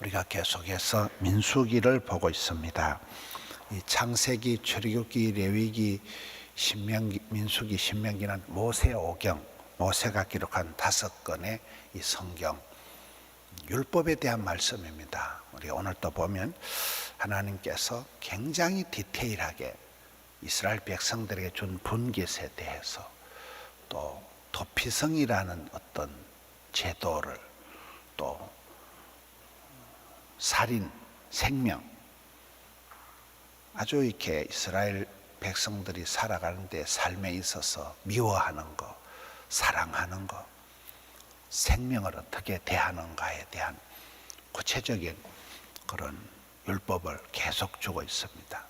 우리가 계속해서 민수기를 보고 있습니다. 이 창세기, 출애굽기, 레위기, 신명기, 민수기, 신명기는 모세 오경, 모세가 기록한 5권의 이 성경 율법에 대한 말씀입니다. 우리 오늘 또 보면 하나님께서 굉장히 디테일하게 이스라엘 백성들에게 준 분깃에 대해서 또 도피성이라는 어떤 제도를 또 살인, 생명, 아주 이렇게 이스라엘 백성들이 살아가는데 삶에 있어서 미워하는 것, 사랑하는 것, 생명을 어떻게 대하는가에 대한 구체적인 그런 율법을 계속 주고 있습니다.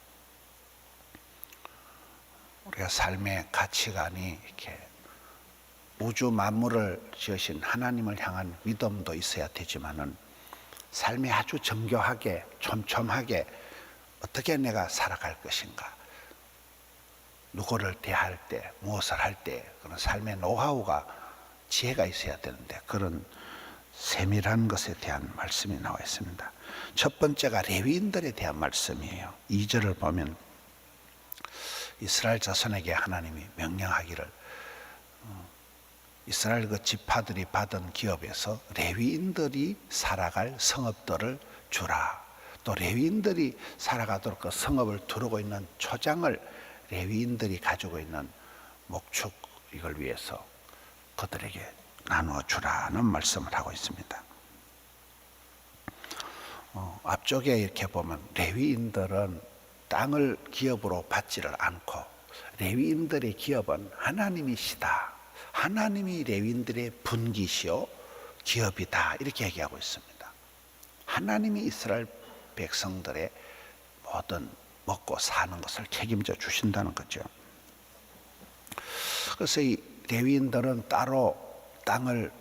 우리가 삶의 가치관이 이렇게 우주 만물을 지으신 하나님을 향한 믿음도 있어야 되지만은 삶이 아주 정교하게 촘촘하게 어떻게 내가 살아갈 것인가, 누구를 대할 때, 무엇을 할 때 그런 삶의 노하우가 지혜가 있어야 되는데 그런 세밀한 것에 대한 말씀이 나와 있습니다. 첫 번째가 레위인들에 대한 말씀이에요. 2절을 보면 이스라엘 자손에게 하나님이 명령하기를 이스라엘 그 지파들이 받은 기업에서 레위인들이 살아갈 성읍들을 주라. 또 레위인들이 살아가도록 그 성읍을 두르고 있는 초장을 레위인들이 가지고 있는 목축 이걸 위해서 그들에게 나누어 주라는 말씀을 하고 있습니다. 앞쪽에 이렇게 보면 레위인들은 땅을 기업으로 받지를 않고 레위인들의 기업은 하나님이시다. 하나님이 레위인들의 분깃이요 기업이다 이렇게 얘기하고 있습니다. 하나님이 이스라엘 백성들의 모든 먹고 사는 것을 책임져 주신다는 거죠. 그래서 이 레위인들은 따로 땅을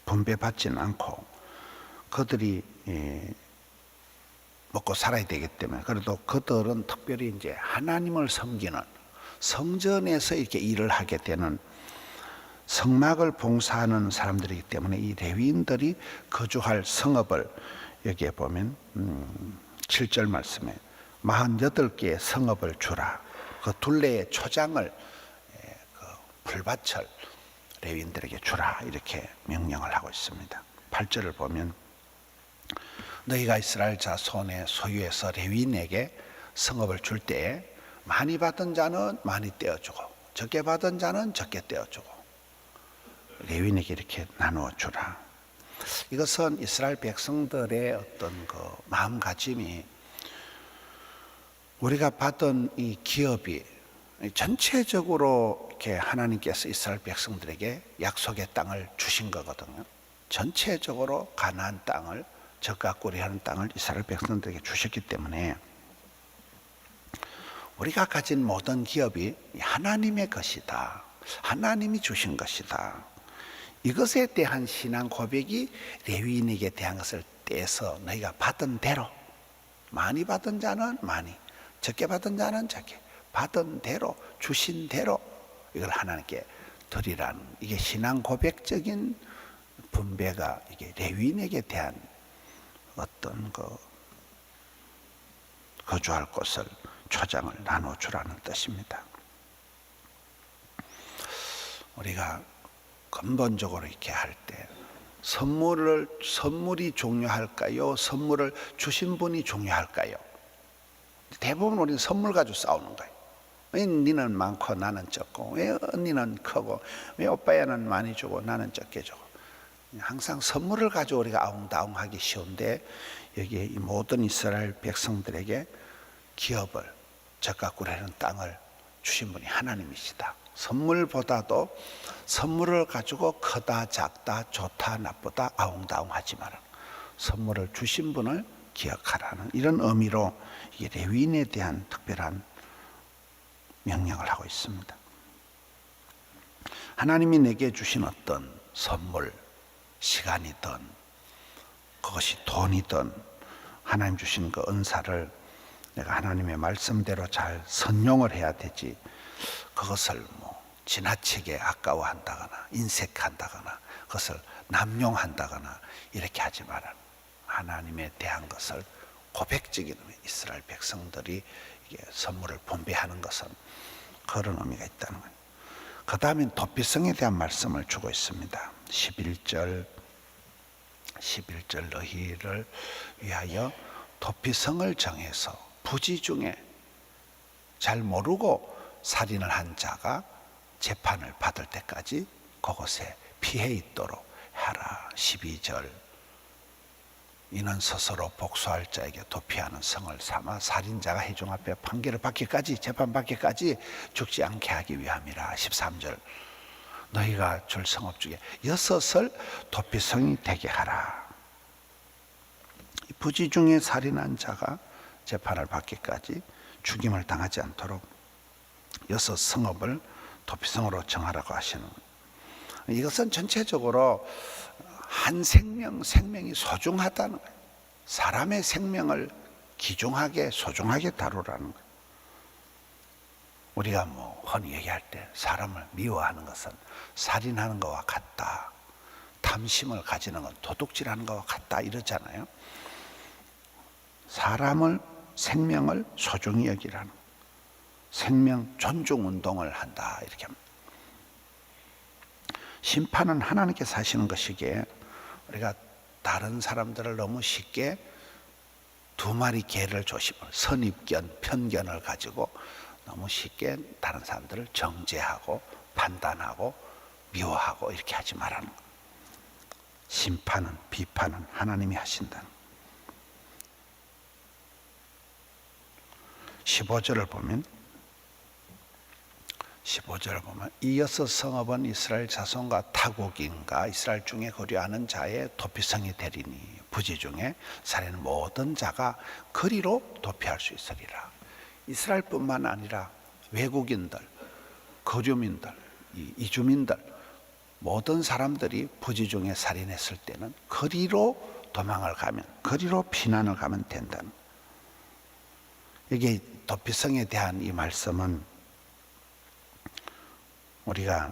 분배받지는 않고 그들이 먹고 살아야 되기 때문에 그래도 그들은 특별히 이제 하나님을 섬기는 성전에서 이렇게 일을 하게 되는 성막을 봉사하는 사람들이기 때문에 이 레위인들이 거주할 성읍을 여기에 보면 7절 말씀에 48개의 성읍을 주라. 그 둘레의 초장을 그 풀밭을 레위인들에게 주라 이렇게 명령을 하고 있습니다. 8절을 보면 너희가 이스라엘 자손의 소유에서 레위인에게 성읍을 줄 때에 많이 받은 자는 많이 떼어주고 적게 받은 자는 적게 떼어주고 레위인에게 이렇게 나누어 주라. 이것은 이스라엘 백성들의 어떤 그 마음가짐이 우리가 받은 이 기업이 전체적으로 이렇게 하나님께서 이스라엘 백성들에게 약속의 땅을 주신 거거든요. 전체적으로 가나안 땅을 적과 꿀이 하는 땅을 이스라엘 백성들에게 주셨기 때문에 우리가 가진 모든 기업이 하나님의 것이다. 하나님이 주신 것이다. 이것에 대한 신앙 고백이 레위인에게 대한 것을 떼서 너희가 받은 대로 많이 받은 자는 많이 적게 받은 자는 적게 받은 대로 주신 대로 이걸 하나님께 드리라는 이게 신앙 고백적인 분배가 이게 레위인에게 대한 어떤 그 거주할 곳을 초장을 나눠주라는 뜻입니다. 우리가 근본적으로 이렇게 할 때 선물이 중요할까요? 선물을 주신 분이 중요할까요? 대부분 우리는 선물 가지고 싸우는 거예요. 왜 니는 많고 나는 적고 왜 언니는 크고 왜 오빠야는 많이 주고 나는 적게 주고 항상 선물을 가지고 우리가 아웅다웅하기 쉬운데 여기에 이 모든 이스라엘 백성들에게 기업을 적과 꿀하는 땅을 주신 분이 하나님이시다. 선물보다도 선물을 가지고 크다 작다 좋다 나쁘다 아웅다웅하지 마라. 선물을 주신 분을 기억하라는 이런 의미로 이 레위인에 대한 특별한 명령을 하고 있습니다. 하나님이 내게 주신 어떤 선물, 시간이든 그것이 돈이든 하나님 주신 그 은사를 내가 하나님의 말씀대로 잘 선용을 해야 되지 그것을 지나치게 아까워한다거나 인색한다거나 그것을 남용한다거나 이렇게 하지 마라. 하나님에 대한 것을 고백적인 의미, 이스라엘 백성들이 이게 선물을 분배하는 것은 그런 의미가 있다는 거예요. 그 다음에 도피성에 대한 말씀을 주고 있습니다. 11절 너희를 위하여 도피성을 정해서 부지 중에 잘 모르고 살인을 한 자가 재판을 받을 때까지 그곳에 피해 있도록 하라. 12절 이는 스스로 복수할 자에게 도피하는 성을 삼아 살인자가 회중 앞에 판결을 받기까지, 재판받기까지 죽지 않게 하기 위함이라. 13절 너희가 줄 성읍 중에 6을 도피성이 되게 하라. 부지 중에 살인한 자가 재판을 받기까지 죽임을 당하지 않도록 6 성읍을 도피성으로 정하라고 하시는 거예요. 이것은 전체적으로 한 생명이 소중하다는 거예요. 사람의 생명을 귀중하게 소중하게 다루라는 거예요. 우리가 흔히 얘기할 때 사람을 미워하는 것은 살인하는 것과 같다, 탐심을 가지는 건 도둑질하는 것과 같다 이러잖아요. 사람을, 생명을 소중히 여기라는 거예요. 생명 존중 운동을 한다 이렇게 합니다. 심판은 하나님께서 하시는 것이기에 우리가 다른 사람들을 너무 쉽게 두 마리 개를 조심을, 선입견, 편견을 가지고 너무 쉽게 다른 사람들을 정죄하고 판단하고 미워하고 이렇게 하지 말라는 거예요. 심판은, 비판은 하나님이 하신다는 거예요. 15절을 보면 이 6 성읍은 이스라엘 자손과 타국인과 이스라엘 중에 거류하는 자의 도피성이 되리니 부지 중에 살인 모든 자가 거리로 도피할 수 있으리라. 이스라엘뿐만 아니라 외국인들, 거주민들, 이주민들 모든 사람들이 부지 중에 살인했을 때는 거리로 도망을 가면, 거리로 피난을 가면 된다는. 이게 도피성에 대한 이 말씀은 우리가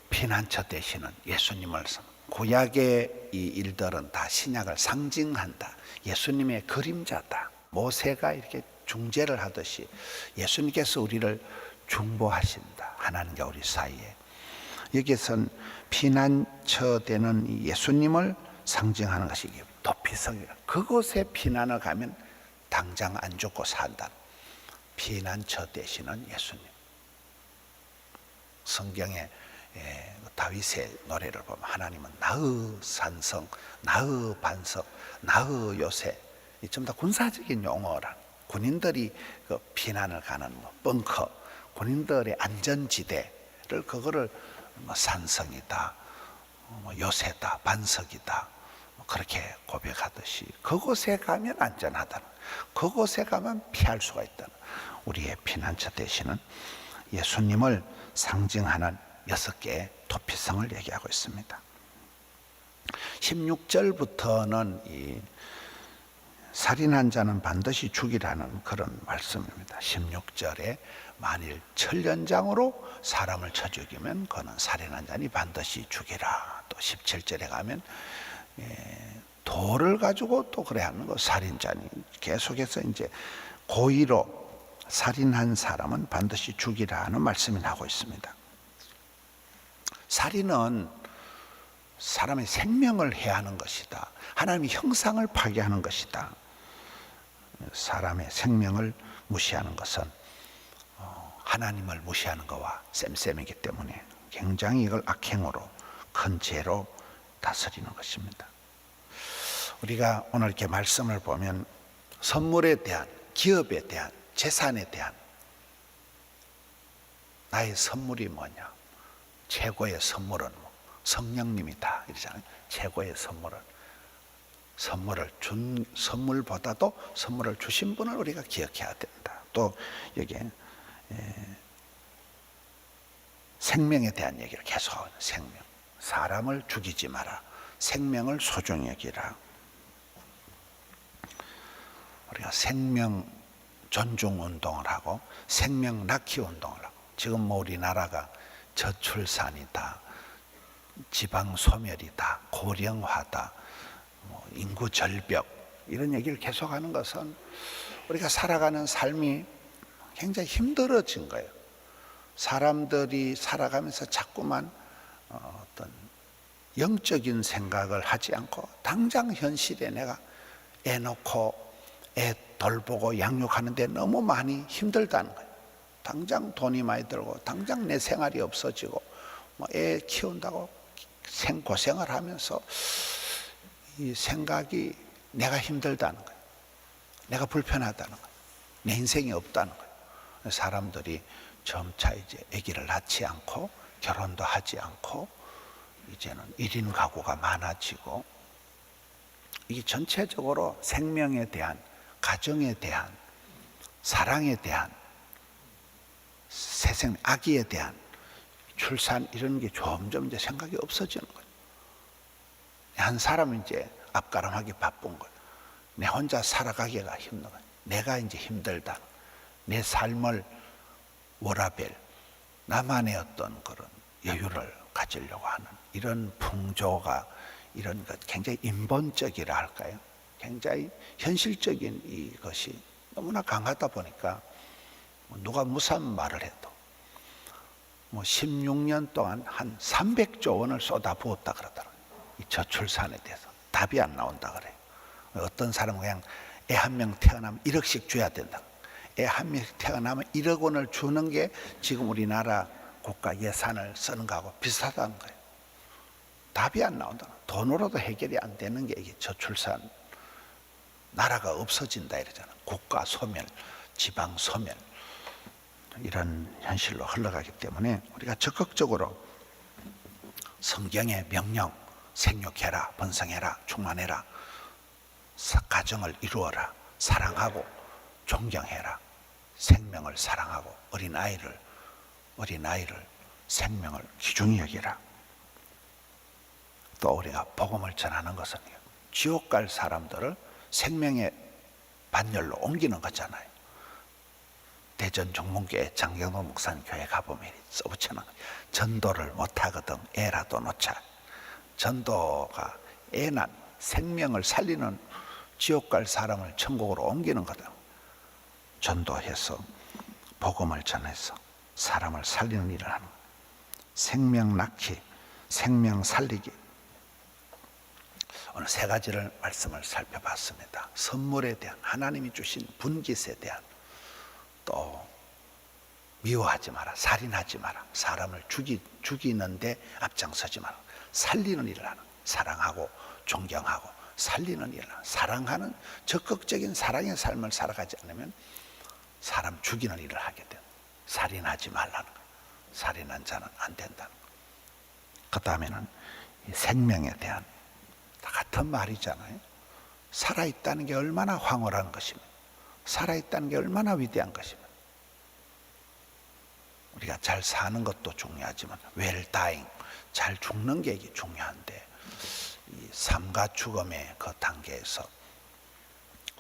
피난처 되시는 예수님을, 구약의 이 일들은 다 신약을 상징한다, 예수님의 그림자다. 모세가 이렇게 중재를 하듯이 예수님께서 우리를 중보하신다, 하나님과 우리 사이에. 여기에선 피난처 되는 예수님을 상징하는 것이 도피성이라. 그곳에 피난을 가면 당장 안 죽고 산다. 피난처 되시는 예수님. 성경에 다윗의 노래를 보면 하나님은 나의 산성, 나의 반석, 나의 요새, 좀 더 군사적인 용어란, 군인들이 그 피난을 가는 벙커, 군인들의 안전지대를 그거를 산성이다, 요새다, 반석이다 그렇게 고백하듯이 그곳에 가면 안전하다는, 그곳에 가면 피할 수가 있다는, 우리의 피난처 되시는 예수님을 상징하는 6개의 도피성을 얘기하고 있습니다. 16절부터는 이 살인한 자는 반드시 죽이라는 그런 말씀입니다. 16절에 만일 철련장으로 사람을 쳐 죽이면 그는 살인한 자니 반드시 죽이라. 또 17절에 가면 돌을 가지고 또 그래 하는 거 살인자니, 계속해서 이제 고의로 살인한 사람은 반드시 죽이라 하는 말씀이 나오고 있습니다. 살인은 사람의 생명을 해하는 것이다. 하나님의 형상을 파괴하는 것이다. 사람의 생명을 무시하는 것은 하나님을 무시하는 것과 셈셈이기 때문에 굉장히 이걸 악행으로, 큰 죄로 다스리는 것입니다. 우리가 오늘 이렇게 말씀을 보면 선물에 대한, 기업에 대한, 재산에 대한 나의 선물이 뭐냐? 최고의 선물은 성령님이다 이러잖아요. 최고의 선물을 준, 선물보다도 선물을 주신 분을 우리가 기억해야 된다. 또 여기에 생명에 대한 얘기를 계속하고, 생명, 사람을 죽이지 마라, 생명을 소중히 여기라. 우리가 생명 존중 운동을 하고 생명 낳기 운동을 하고, 지금 우리나라가 저출산이다, 지방 소멸이다, 고령화다, 인구 절벽 이런 얘기를 계속하는 것은 우리가 살아가는 삶이 굉장히 힘들어진 거예요. 사람들이 살아가면서 자꾸만 어떤 영적인 생각을 하지 않고 당장 현실에 내가 애 놓고 애 돌보고 양육하는데 너무 많이 힘들다는 거예요. 당장 돈이 많이 들고 당장 내 생활이 없어지고 애 키운다고 생고생을 하면서 이 생각이 내가 힘들다는 거예요. 내가 불편하다는 거예요. 내 인생이 없다는 거예요. 사람들이 점차 이제 아기를 낳지 않고 결혼도 하지 않고 이제는 1인 가구가 많아지고 이게 전체적으로 생명에 대한, 가정에 대한, 사랑에 대한, 새생 아기에 대한 출산 이런 게 점점 이제 생각이 없어지는 거예요. 한 사람은 이제 앞가름하기 바쁜 거예요. 내 혼자 살아가기가 힘든 거예요. 내가 이제 힘들다. 내 삶을 워라벨, 나만의 어떤 그런 여유를 가지려고 하는 이런 풍조가 이런 것 굉장히 인본적이라 할까요? 굉장히 현실적인 이것이 너무나 강하다 보니까 누가 무슨 말을 해도 16년 동안 한 300조 원을 쏟아부었다 그러더라고요. 이 저출산에 대해서 답이 안 나온다 그래요. 어떤 사람은 그냥 애 한 명 태어나면 1억씩 줘야 된다. 애 한 명 태어나면 1억 원을 주는 게 지금 우리나라 국가 예산을 쓰는 거하고 비슷하다는 거예요. 답이 안 나온다. 돈으로도 해결이 안 되는 게 이게 저출산, 나라가 없어진다 이러잖아. 국가 소멸, 지방 소멸 이런 현실로 흘러가기 때문에 우리가 적극적으로 성경의 명령, 생육해라, 번성해라, 충만해라, 가정을 이루어라, 사랑하고 존경해라, 생명을 사랑하고 어린아이를 생명을 귀중히 여기라. 또 우리가 복음을 전하는 것은 지옥 갈 사람들을 생명의 반열로 옮기는 거잖아요. 대전 종문교회 장경도 목사님 교회 가보면 써붙여놓은 거예요. 전도를 못하거든 애라도 놓자. 전도가 애난 생명을 살리는 지옥 갈 사람을 천국으로 옮기는 거다. 전도해서 복음을 전해서 사람을 살리는 일을 하는 거예요. 생명 낳기, 생명 살리기. 오늘 세 가지를 말씀을 살펴봤습니다. 선물에 대한, 하나님이 주신 분깃에 대한, 또 미워하지 마라, 살인하지 마라, 사람을 죽이는데 앞장서지 마라, 살리는 일을 하는, 사랑하고 존경하고 살리는 일을 하는, 사랑하는 적극적인 사랑의 삶을 살아가지 않으면 사람 죽이는 일을 하게 돼. 살인하지 말라는 거예요. 살인한 자는 안 된다는 거예요. 그 다음에는 생명에 대한, 다 같은 말이잖아요. 살아있다는 게 얼마나 황홀한 것입니까? 살아있다는 게 얼마나 위대한 것입니까? 우리가 잘 사는 것도 중요하지만 well dying, 잘 죽는 게 중요한데 이 삶과 죽음의 그 단계에서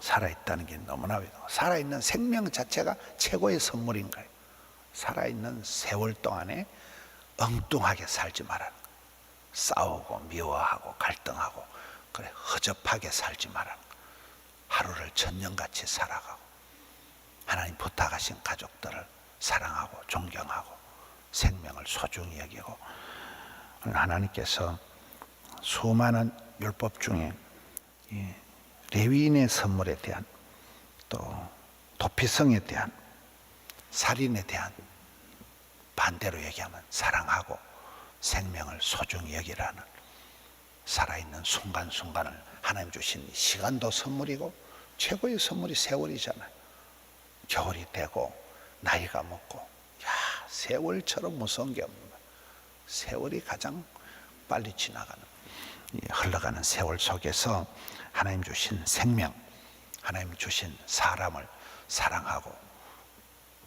살아있다는 게 너무나 위대하고, 살아있는 생명 자체가 최고의 선물인 거예요. 살아있는 세월 동안에 엉뚱하게 살지 말라는 거예요. 싸우고 미워하고 갈등하고 그래 허접하게 살지 말라는 거예요. 하루를 천년같이 살아가고 하나님 부탁하신 가족들을 사랑하고 존경하고 생명을 소중히 여기고, 하나님께서 수많은 율법 중에 이 레위인의 선물에 대한, 또 도피성에 대한, 살인에 대한, 반대로 얘기하면 사랑하고 생명을 소중히 여기라는, 살아있는 순간순간을 하나님 주신 시간도 선물이고 최고의 선물이 세월이잖아요. 겨울이 되고 나이가 먹고, 세월처럼 무서운 게 없는 거예요. 세월이 가장 빨리 지나가는, 흘러가는 세월 속에서 하나님 주신 생명, 하나님 주신 사람을 사랑하고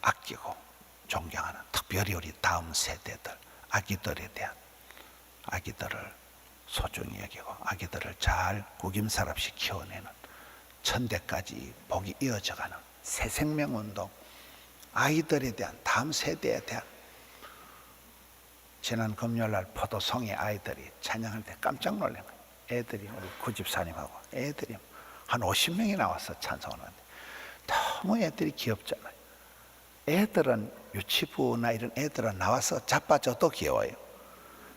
아끼고 존경하는, 특별히 우리 다음 세대들, 아기들에 대한, 아기들을 소중히 여기고 아기들을 잘 구김살없이 키워내는, 천대까지 복이 이어져가는 새 생명 운동, 아이들에 대한, 다음 세대에 대한. 지난 금요일날 포도송이 아이들이 찬양할 때 깜짝 놀란 거예요. 애들이 우리 구집사님하고 애들이 한 50명이 나와서 찬송을 하는데 너무 애들이 귀엽잖아요. 애들은 유치부나 이런 애들은 나와서 자빠져도 귀여워요.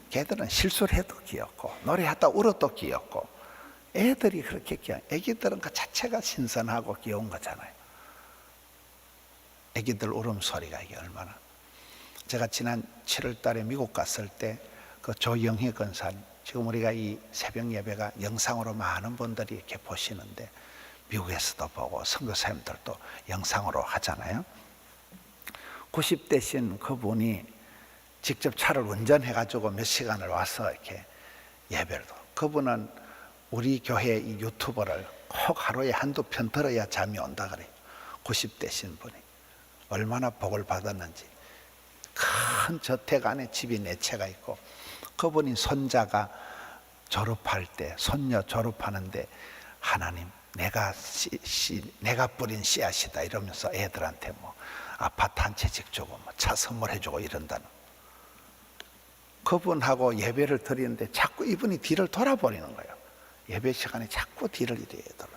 걔들은 실수를 해도 귀엽고 노래하다 울어도 귀엽고 애들이 그렇게 귀여워. 애기들은 그 자체가 신선하고 귀여운 거잖아요. 애기들 울음소리가 이게 얼마나. 제가 지난 7월 달에 미국 갔을 때 그 조영희 권사님, 지금 우리가 이 새벽 예배가 영상으로 많은 분들이 이렇게 보시는데 미국에서도 보고 선교사님들도 영상으로 하잖아요. 90대신 그분이 직접 차를 운전해 가지고 몇 시간을 와서 이렇게 예배를 도. 그분은 우리 교회 이 유튜버를 꼭 하루에 한두 편 들어야 잠이 온다 그래요. 90대신 분이 얼마나 복을 받았는지. 큰 저택 안에 집이 4채가 있고 그분이 손자가 졸업할 때 손녀 졸업하는데 하나님 내가 뿌린 씨앗이다 이러면서 애들한테 뭐 아파트 한 채씩 주고 뭐 차 선물해 주고 이런다는. 그분하고 예배를 드리는데 자꾸 이분이 뒤를 돌아버리는 거예요. 예배 시간에 자꾸 뒤를 이래야 돌아.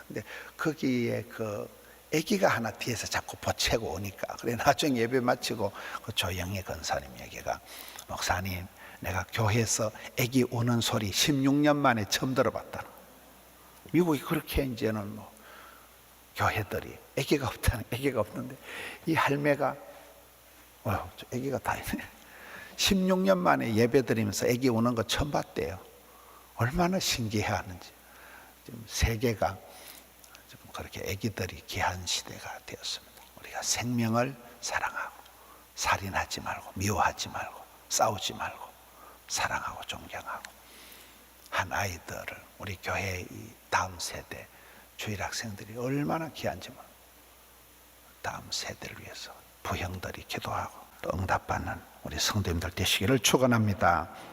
근데 거기에 그 아기가 하나 뒤에서 자꾸 보채고 오니까 그래 나중에 예배 마치고 그 조영희 권사님에게가 목사님 내가 교회에서 아기 우는 소리 16년 만에 처음 들어봤다. 미국이 그렇게 이제는 뭐 교회들이 아기가 없는데 이 할매가 저 아기가 다 있네. 16년 만에 예배 드리면서 아기 우는 거 처음 봤대요. 얼마나 신기해하는지. 지금 세계가 지금 그렇게 아기들이 귀한 시대가 되었습니다. 우리가 생명을 사랑하고 살인하지 말고 미워하지 말고 싸우지 말고 사랑하고 존경하고 한 아이들을 우리 교회의 이 다음 세대 주일 학생들이 얼마나 귀한지 모르고 다음 세대를 위해서 부형들이 기도하고 또 응답받는 우리 성도님들 되시기를 축원합니다.